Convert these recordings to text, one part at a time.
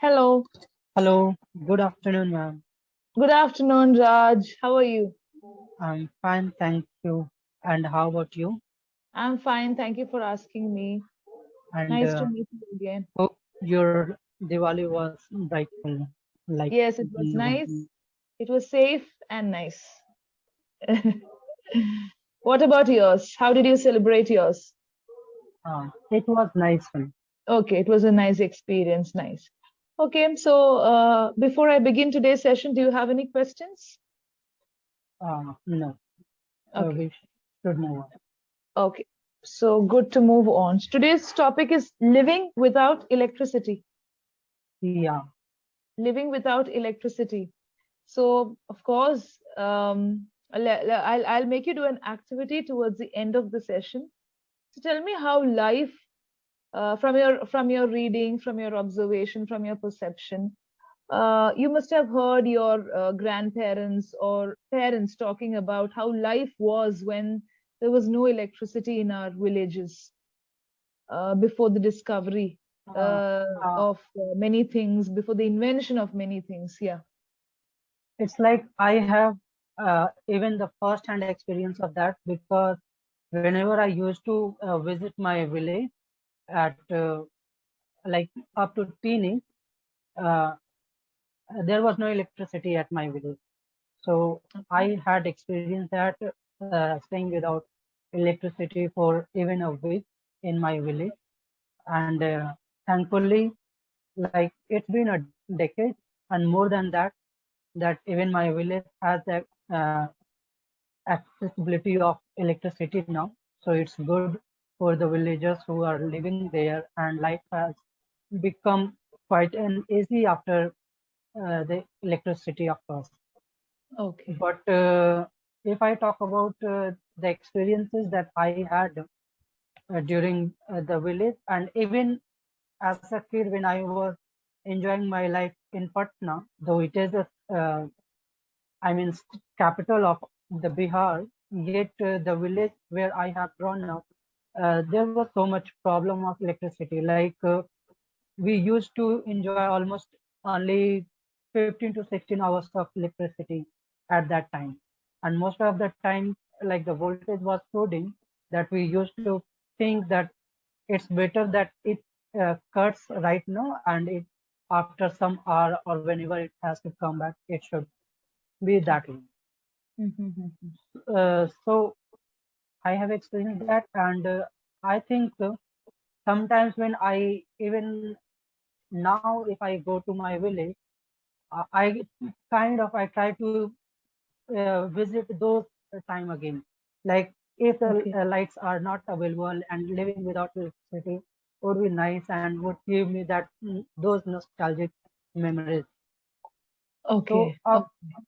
Hello. Hello, good afternoon, ma'am. Good afternoon, Raj. How are you? I'm fine, thank you. And how about you? I'm fine. Thank you for asking me. And Nice to meet you again. hope your Diwali was brightful, like Yes, it was mm, nice. It was safe and nice. What about yours? How did you celebrate yours? it was nice one. Okay, it was a nice experience. Nice. Okay, so before I begin today's session, do you have any questions? No, Okay, we should move on. okay. So good to move on. Today's topic is living without electricity. Yeah, Living without electricity. So, of course, I'll make you do an activity towards the end of the session. So, tell me how life, from your reading, from your observation, from your perception, you must have heard your grandparents or parents talking about how life was when there was no electricity in our villages before the discovery uh, uh, of many things, before the invention of many things. Yeah. it's like I have even the first-hand experience of that because whenever I used to visit my village at like up to teenage, uh, there was no electricity at my village. So I had experienced that staying without electricity for even a week in my village, and thankfully, like it's been a decade and more than that, that even my village has the accessibility of electricity now. So it's good for the villagers who are living there, and life has become quite an easy after the electricity, of course. Okay. But if I talk about the experiences that I had during the village, and even as a kid when I was enjoying my life in Patna, though it is a, I mean, capital of the Bihar, yet the village where I have grown up, there was so much problem of electricity. Like we used to enjoy almost only 15 to 16 hours of electricity at that time. And most of the time, like the voltage was so dim that we used to think that it's better that it cuts right now and it after some hour or whenever it has to come back, it should be that Okay. way. Mm-hmm. So I have experienced that, and I think sometimes when I even now if I go to my village, I I try to visit those time again. Like if the Okay. lights are not available and living without electricity would be nice and would give me that those nostalgic memories. So Okay. Okay.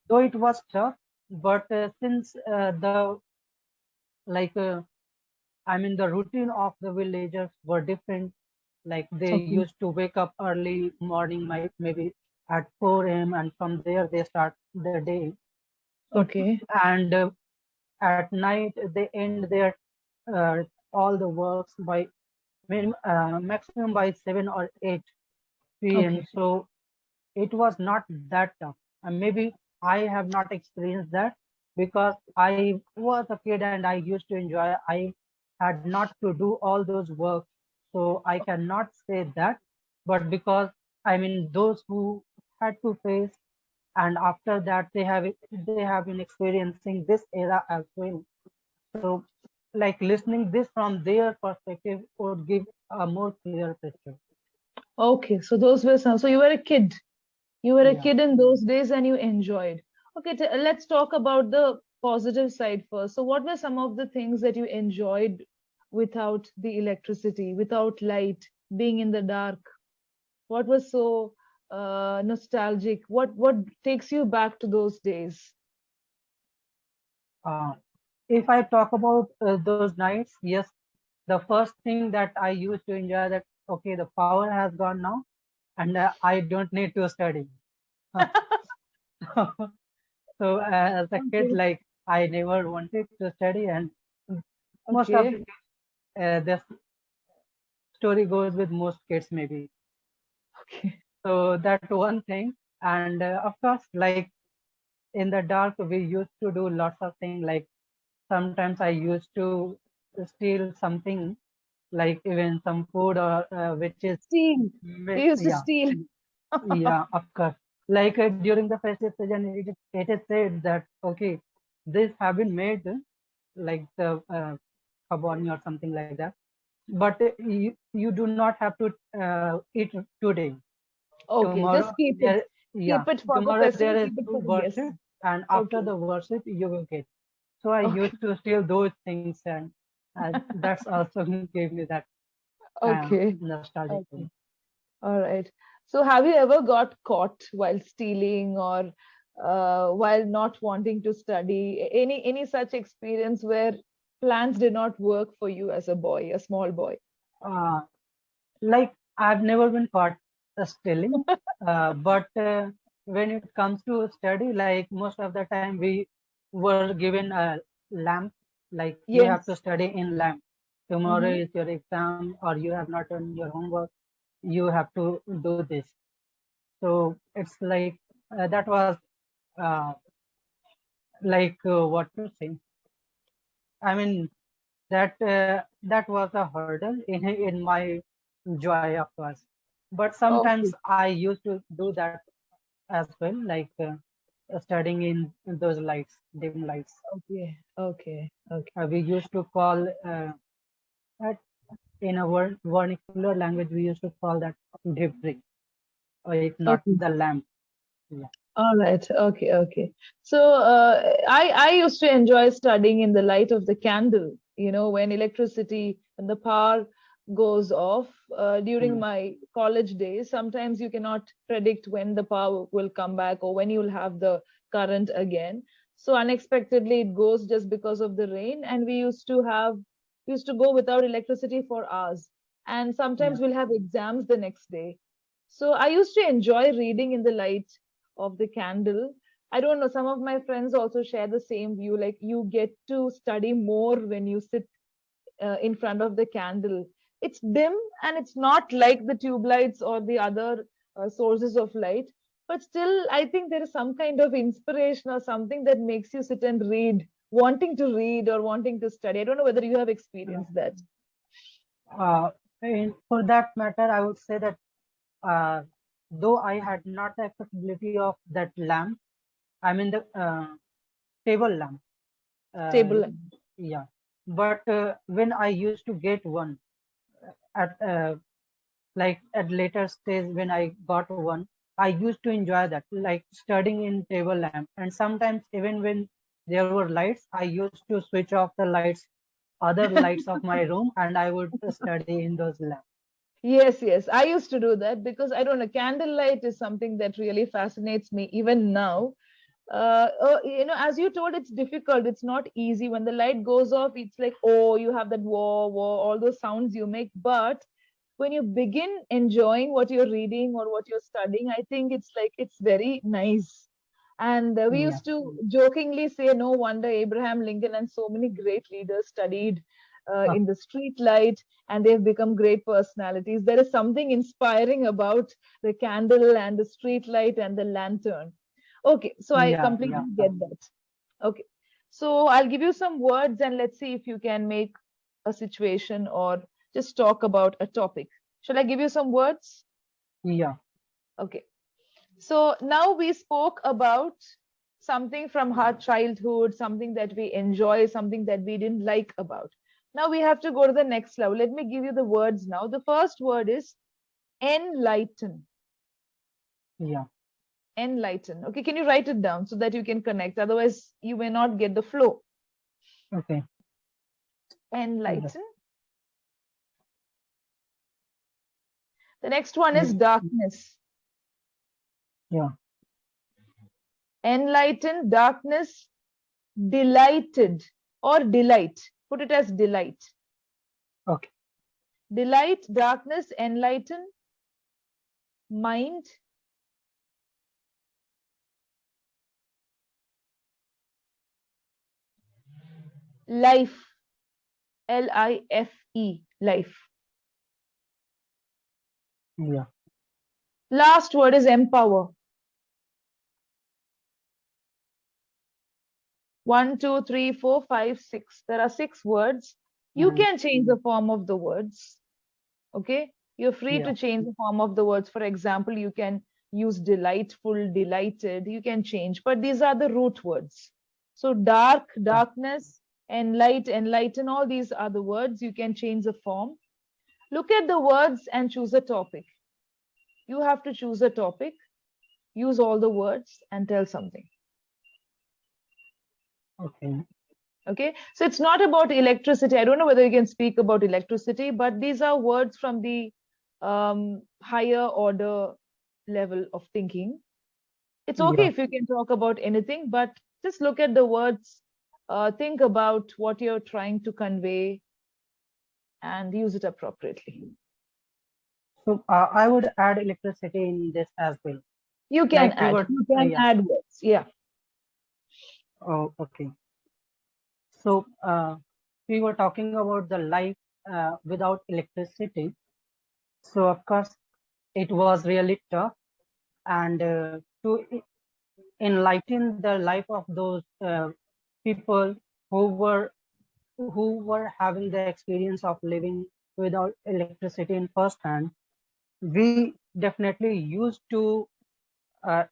though it was tough, but since the like I mean the routine of the villagers were different. Like they Okay. used to wake up early morning, maybe at 4 a.m. and from there they start the day. So Okay. and at night they end their uh, all the works by maximum by 7 or 8 p.m. Okay. So it was not that tough. And maybe I have not experienced that because I was a kid and I used to enjoy. I had not to do all those work, so I cannot say that. But because I mean those who had to face, and after that they have been experiencing this era as well. So like listening this from their perspective would give a more clear picture. Okay. So those were some. So you were a kid. You were a Yeah. kid in those days and you enjoyed. Okay. Let's talk about the positive side first. So what were some of the things that you enjoyed without the electricity, without light, being in the dark? What was so nostalgic? What takes you back to those days? Uh, if I talk about those nights, yes, the first thing that I used to enjoy that okay, the power has gone now, and I don't need to study. So as a kid, Okay. like I never wanted to study, and most of the Okay. this story goes with most kids maybe. Okay. So that one thing. And of course, like in the dark, we used to do lots of things. Like sometimes I used to steal something, like even some food or which is, Steal. We used to yeah, steal. yeah, of course. Like during the festive season, it is said that, okay, this have been made like the khabani or something like that. But you do not have to eat today. Okay, Tomorrow just keep it. there, yeah, Keep it for the tomorrow there festival. is Keep it for the worship, yes. and after Okay. the worship you will get. So I Okay. used to steal those things, and that's also gave me that Okay. nostalgic Okay. feeling. All right. So, have you ever got caught while stealing or while not wanting to study? Any such experience where plans did not work for you as a boy, a small boy? Uh, like I've never been caught stealing, but when it comes to study, like most of the time we were given a lamp, like you have to Yes. study in lamp. Tomorrow Mm-hmm. is your exam, or you have not done your homework. You have to do this. So it's like that was uh, like what to say. I mean that was a hurdle in my joy, of course. But sometimes Okay. I used to do that as well, like studying in those lights, dim lights. Okay. Okay. Okay. We used to call that in a vernacular language. We used to call that dibri, or if not Okay. the lamp. Yeah, All right. Okay. Okay. So I used to enjoy studying in the light of the candle. When electricity and the power goes off during mm, my college days, sometimes you cannot predict when the power will come back or when you will have the current again. So unexpectedly it goes just because of the rain, and we used to go without electricity for hours, and yeah, sometimes we'll have exams the next day. So I used to enjoy reading in the light of the candle. I don't know, some of my friends also share the same view. Like you get to study more when you sit in front of the candle. It's dim and it's not like the tube lights or the other sources of light, but still, I think there is some kind of inspiration or something that makes you sit and read, wanting to read or wanting to study. I don't know whether you have yeah. experienced that. And for that matter, I would say that uh, though I had not the accessibility of that lamp, I mean the table lamp. Uh, Table. yeah, but when I used to get one at like at later stage when I got one, I used to enjoy that, like studying in table lamp. And sometimes even when there were lights, I used to switch off the lights, other lights of my room, and I would study in those lamps. Yes, yes. I used to do that because I don't know, candlelight is something that really fascinates me even now. As you told, it's difficult. It's not easy. When the light goes off, it's like, oh, you have that whoa, whoa, all those sounds you make. But when you begin enjoying what you're reading or what you're studying, I think it's like it's very nice. And we Yeah, used to jokingly say, no wonder Abraham Lincoln and so many great leaders studied in the street light, and they've become great personalities. There is something inspiring about the candle and the street light and the lantern. Okay, so I yeah, completely yeah. get that. Okay, so I'll give you some words and let's see if you can make a situation or just talk about a topic. Shall I give you some words? Yeah. Okay. So now we spoke about something from our childhood, something that we enjoy, something that we didn't like about. Now we have to go to the next level. Let me give you the words now. The first word is enlighten. Yeah. Enlighten. Okay, can you write it down so that you can connect? Otherwise, you may not get the flow. Okay. Yeah. Enlighten. The next one is Mm, darkness. yeah. Enlighten, darkness, delighted or delight. Put it as delight. Okay. Delight, darkness, enlighten, mind, life, Life, life. Yeah. Last word is empower. 1, 2, 3, 4, 5, 6. There are 6 words. You Mhm. can change the form of the words. Okay? You're free Yeah. to change the form of the words. For example, you can use delightful, delighted. You can change, but these are the root words. So dark, Yeah. darkness, enlighten, all these are the words. You can change the form. Look at the words and choose a topic. You have to choose a topic, use all the words, and tell something. Okay. Okay, so it's not about electricity. I don't know whether you can speak about electricity, but these are words from the higher order level of thinking. It's okay Yeah. if you can talk about anything, but just look at the words, think about what you're trying to convey, and use it appropriately. So I would add electricity in this as well. You can Like we add, were, you can yeah. add words. Yeah. Oh, okay. So we were talking about the life without electricity. So of course, it was really tough, and enlighten the life of those people who were having the experience of living without electricity in first hand, we definitely used to uh,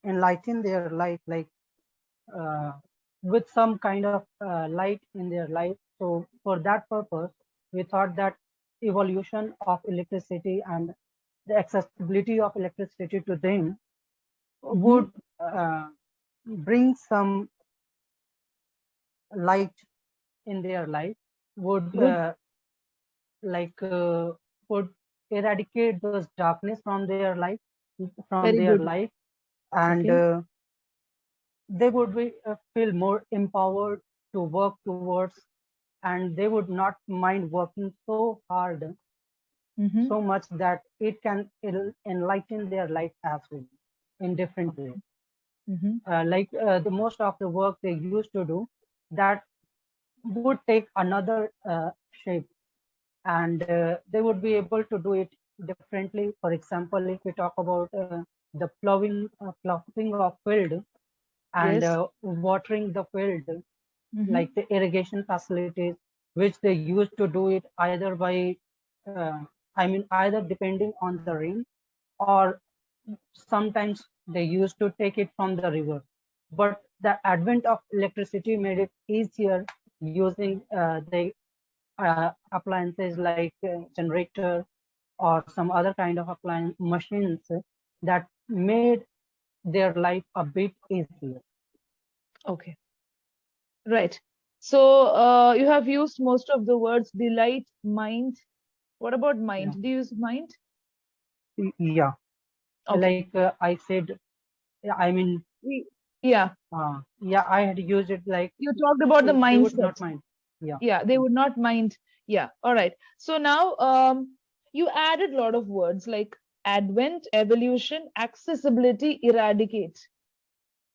enlighten their life, like uh, with some kind of light in their life. So for that purpose, we thought that evolution of electricity and the accessibility of electricity to them Hmm. would uh, bring some light in their life, would Good. like would eradicate those darkness from Very their good. life, and Okay. they would be, feel more empowered to work towards, and they would not mind working so hard, Hmm. so much that it'll enlighten their life as well in different ways. Hmm. Like the most of the work they used to do, that would take another shape, and they would be able to do it differently. For example, if we talk about ploughing of field and Yes. watering the field, Hmm. like the irrigation facilities, which they used to do it either by, uh, either depending on the rain, or sometimes they used to take it from the river. But the advent of electricity made it easier using the appliances like generator or some other kind of appliance machines that made their life a bit easier. Okay. Right. So you have used most of the words delight, mind. What about Yeah. mind? Do you use mind? Yeah. Okay. Like I said, I mean, Yeah. yeah, I had used it like You talked about the they would mindset. not mind. Yeah. Yeah, they would not mind. Yeah. All right. So now you added a lot of words like advent, evolution, accessibility, eradicate.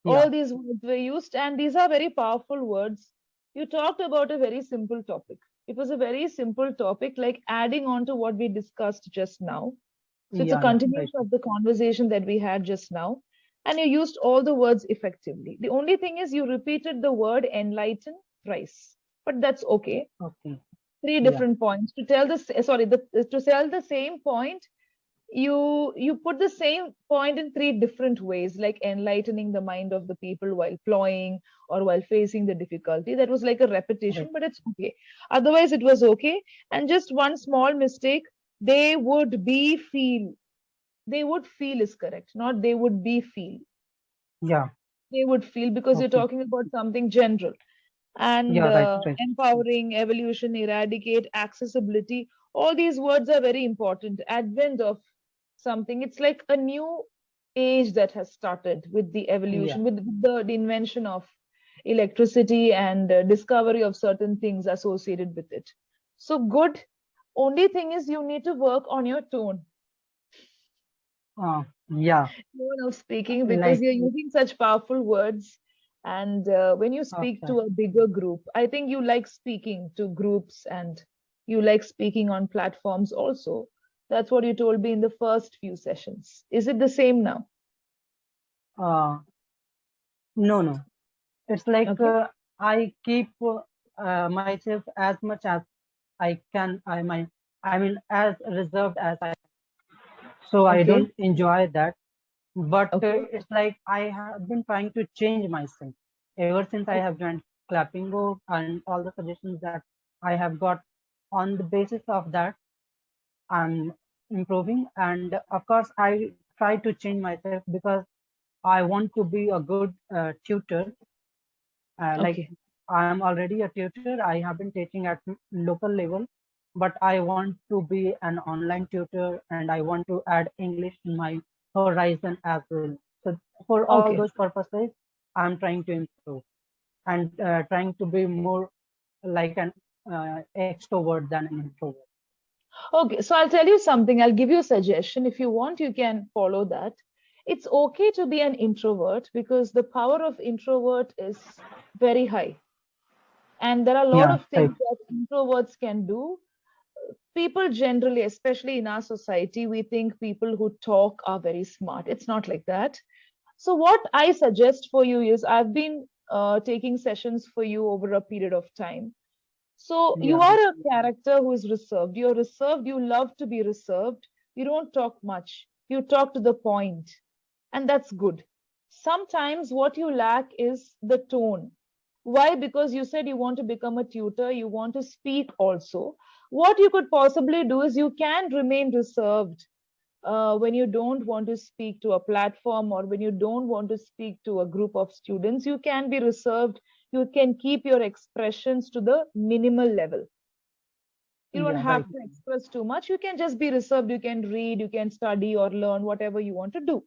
Yeah. All these words were used, and these are very powerful words. You talked about a very simple topic. It was a very simple topic, like adding on to what we discussed just now. So it's a Yeah. Yeah. Right. continuation of the conversation that we had just now. And you used all the words effectively. The only thing is you repeated the word enlighten thrice, but that's okay. Okay. Three Yeah. different points to tell to tell the same point. You put the same point in three different ways, like enlightening the mind of the people while plowing or while facing the difficulty. That was like a repetition, Right. but it's okay. Otherwise, it was okay. And just one small mistake, they would be feel. They would feel is correct, not they would be feel. Yeah. They would feel because you're Okay. talking about something general. And Yeah. Right. Right. empowering, evolution, eradicate, accessibility, all these words are very important. Advent of something, it's like a new age that has started with the Yeah. evolution, with the invention of electricity and discovery of certain things associated with it. So good. Only thing is you need to work on your Yeah. tone of speaking, because Like. you're using such powerful words. And when you speak Okay. to a bigger group, I think you like speaking to groups and you like speaking on platforms also. That's what you told me in the first few sessions. Is it the same now? Uh, no, no. It's like Okay. I keep myself as much as I can. I mean, as reserved as I. So I Okay. don't enjoy that. But Okay. it's like I have been trying to change myself ever since I have joined Clappingo, and all the suggestions that I have got. On the basis of that, I'm improving, and of course, I try to change myself because I want to be a good tutor. Like Okay. I am already a tutor. I have been teaching at local level, but I want to be an online tutor, and I want to add English in my horizon as well. So for all Okay. those purposes, I'm trying to improve and trying to be more like an extrovert than an introvert. Okay. So I'll tell you something. I'll give you a suggestion. If you want, you can follow that. It's okay to be an introvert because the power of introvert is very high. And there are a lot Yeah, of right. things that introverts can do. People generally, especially in our society, we think people who talk are very smart. It's not like that. So, what I suggest for you is I've been taking sessions for you over a period of time. So, you Yeah, are a character who is reserved. You're reserved. You love to be reserved. You don't talk much. You talk to the point, and that's good. Sometimes what you lack is the tone. Why? Because you said you want to become a tutor, you want to speak also. What you could possibly do is you can remain reserved when you don't want to speak to a platform or when you don't want to speak to a group of students. You can be reserved. You can keep your expressions to the minimal level. You don't yeah, have right. to express too much. You can just be reserved. You can read, you can study or learn whatever you want to do.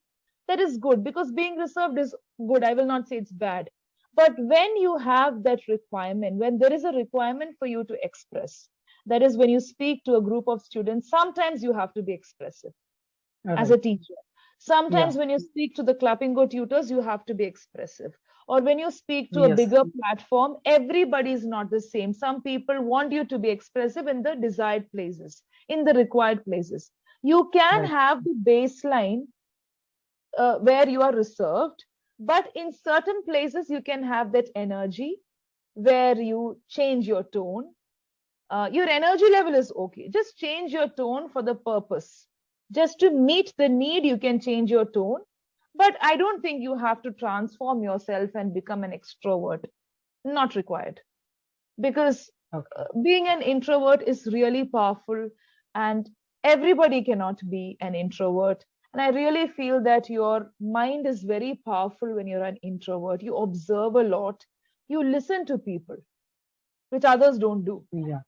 That is good because being reserved is good. I will not say it's bad. But when you have that requirement, when there is a requirement for you to express, that is when you speak to a group of students, sometimes you have to be expressive as Right. a teacher. Yeah. Sometimes when you speak to the CLAPINGO tutors, you have to be expressive. Or when you speak to a Yes. bigger platform, everybody is not the same. Some people want you to be expressive in the desired places, in the required places. You can Right. have the baseline where you are reserved, but in certain places, you can have that energy where you change your tone. Your energy level is okay. Just change your tone for the purpose. Just to meet the need, you can change your tone. But I don't think you have to transform yourself and become an extrovert. Not required. Because Okay. being an introvert is really powerful, and everybody cannot be an introvert. And I really feel that your mind is very powerful when you're an introvert. You observe a lot, you listen to people, which others don't do. Yeah.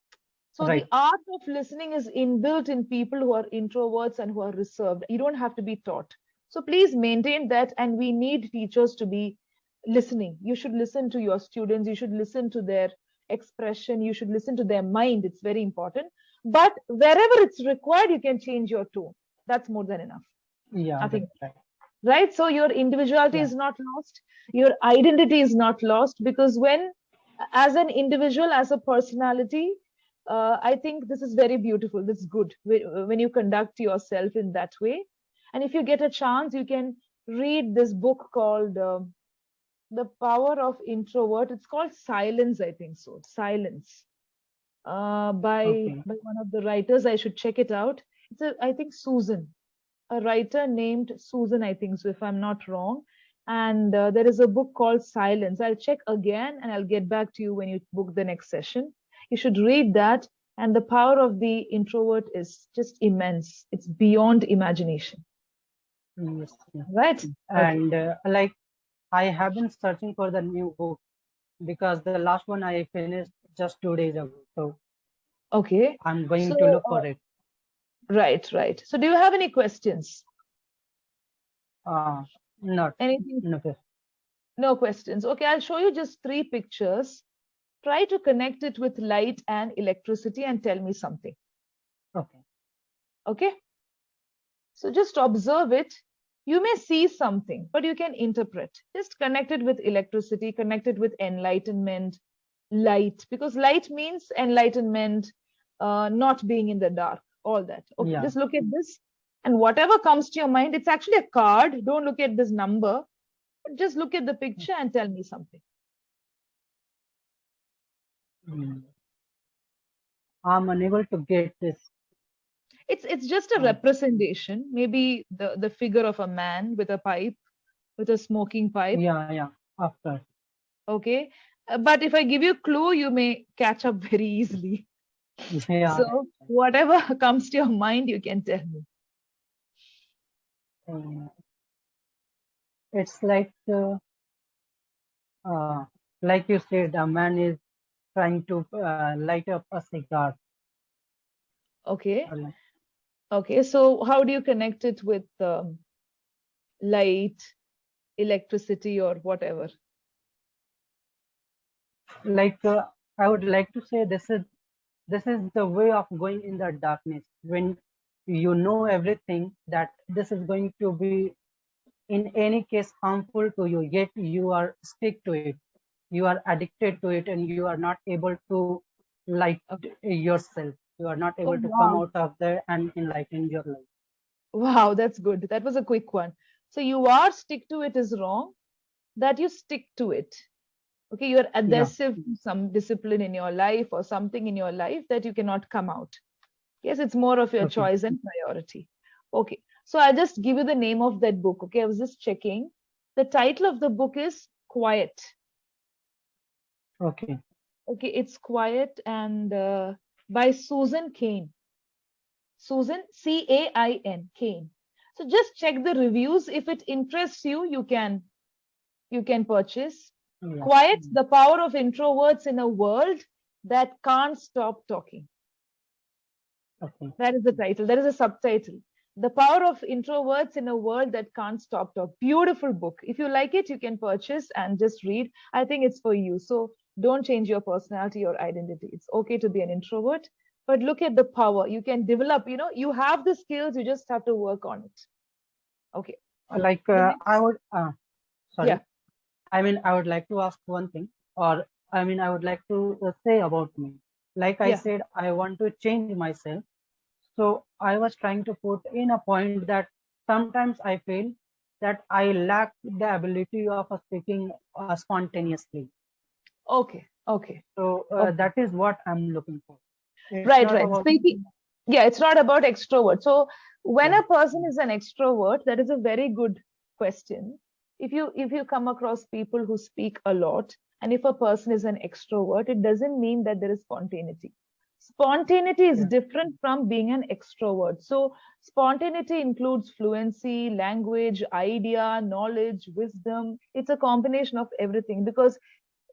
So the Right. art of listening is inbuilt in people who are introverts and who are reserved. You don't have to be taught. So please maintain that. And we need teachers to be listening. You should listen to your students. You should listen to their expression. You should listen to their mind. It's very important. But wherever it's required, you can change your tone. That's more than enough. Yeah. Right. Nothing, Right. right? So your individuality Yeah. is not lost. Your identity is not lost because when, as an individual, as a personality, I think this is very beautiful. This is good when you conduct yourself in that way. And if you get a chance, you can read this book called The Power of Introvert. It's called Silence, I think so. Silence, Okay. by one of the writers. I should check it out. I think Susan, a writer named Susan, I think so, if I'm not wrong. And there is a book called Silence. I'll check again and I'll get back to you when you book the next session. You should read that. And the power of the introvert is just immense. It's beyond imagination. Yes. Yeah. Right? Okay. And like I have been searching for the new book because the last one I finished just 2 days ago. So Okay. I'm going So, to look for it. right, right. So, do you have any questions? Uh, Not. Anything? No. Okay. No questions. Okay, I'll show you just three pictures. Try to connect it with light and electricity and tell me something. Okay. Okay. So just observe it. You may see something, but you can interpret. Just connect it with electricity, connect it with enlightenment, light, because light means enlightenment, not being in the dark. all that. Okay, Yeah. just look at this, and whatever comes to your mind, it's actually a card. Don't look at this number, but just look at the picture and tell me something. Mm. I'm unable to get this. It's just a representation, maybe the figure of a man with a pipe, with a smoking pipe. Yeah, of course. Okay, but if I give you a clue, you may catch up very easily. Yeah. So whatever comes to your mind, you can tell me. Uh, it's like you said, a man is trying to light up a cigar. Okay. Or like, Okay, so how do you connect it with light, electricity, or whatever? I would like to say this is the way of going in the darkness when you know everything that this is going to be in any case harmful to you, yet you are stick to it. You are addicted to it, and you are not able to light yourself. You are not Oh, able to come wow. out of there and enlighten your life. Wow, that's good. That was a quick one. So you are stick to it is wrong, that you stick to it. Okay, you're Yeah. adhesive to some discipline in your life or something in your life that you cannot come out. Yes, it's more of your Okay. choice and priority. Okay, so I just give you the name of that book. Okay, I was just checking. The title of the book is Quiet. Okay. Okay, it's Quiet, and by Susan Cain. Susan, Cain, Cain. So just check the reviews. If it interests you, you can purchase. Yeah. Quiet, the power of introverts in a world that can't stop talking. Okay. That is the title. There is a subtitle. The power of introverts in a world that can't stop talking. Beautiful book. If you like it, you can purchase and just read. I think it's for you. So don't change your personality or identity. It's okay to be an introvert, but look at the power you can develop. You have the skills, you just have to work on it. Okay. Like The next, I would yeah, sorry. I mean, I would like to ask one thing, or I mean, I would like to say about me. Like I yeah. said, I want to change myself. So I was trying to put in a point that sometimes I feel that I lack the ability of speaking spontaneously. Okay, okay, So okay. that is what I'm looking for. It's Right, not right. about, Speaking, yeah, it's not about extrovert. So when yeah, a person is an extrovert, that is a very good question. If you come across people who speak a lot, and if a person is an extrovert, it doesn't mean that there is spontaneity. Spontaneity is yeah, different from being an extrovert. So spontaneity includes fluency, language, idea, knowledge, wisdom. It's a combination of everything, because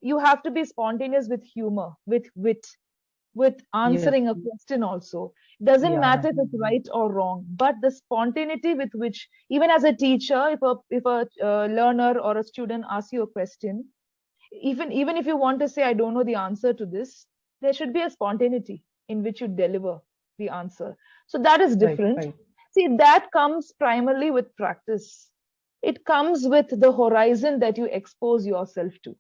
you have to be spontaneous with humor, with wit, with yes, answering a question also. Doesn't yeah, matter right, if it's right or wrong, but the spontaneity with which, even as a teacher, if a learner or a student asks you a question, even if you want to say I don't know the answer to this, there should be a spontaneity in which you deliver the answer. So that is right, different. right, See, that comes primarily with practice. It comes with the horizon that you expose yourself to.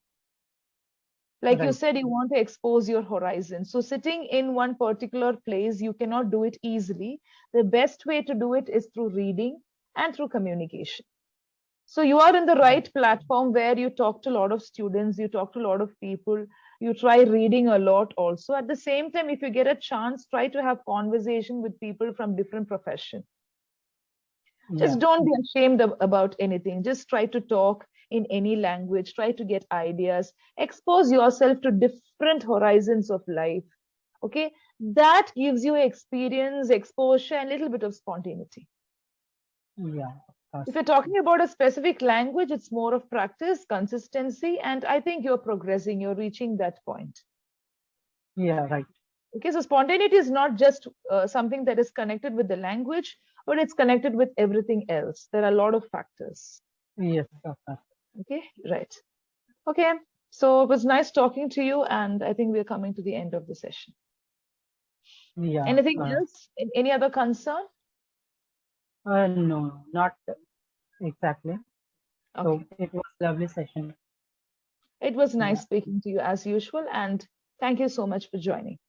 Like you right, said, you want to expose your horizon. So sitting in one particular place, you cannot do it easily. The best way to do it is through reading and through communication. So you are in the right, right platform where you talk to a lot of students, you talk to a lot of people, you try reading a lot also. At the same time, if you get a chance, try to have conversation with people from different professions. yeah, Just don't be ashamed about anything. Just try to talk in any language, try to get ideas, expose yourself to different horizons of life. Okay, that gives you experience, exposure, and a little bit of spontaneity. yeah, of If course, you're talking about a specific language, it's more of practice, consistency, and I think you're progressing, you're reaching that point. yeah, right, Okay, so spontaneity is not just something that is connected with the language, but it's connected with everything else. There are a lot of factors. yes, of course, Okay, right. Okay, so it was nice talking to you, and I think we're coming to the end of the session. yeah. Anything else? Any other concern? No, not exactly. So Okay. it was lovely session. It was Yeah. nice speaking to you as usual, and thank you so much for joining.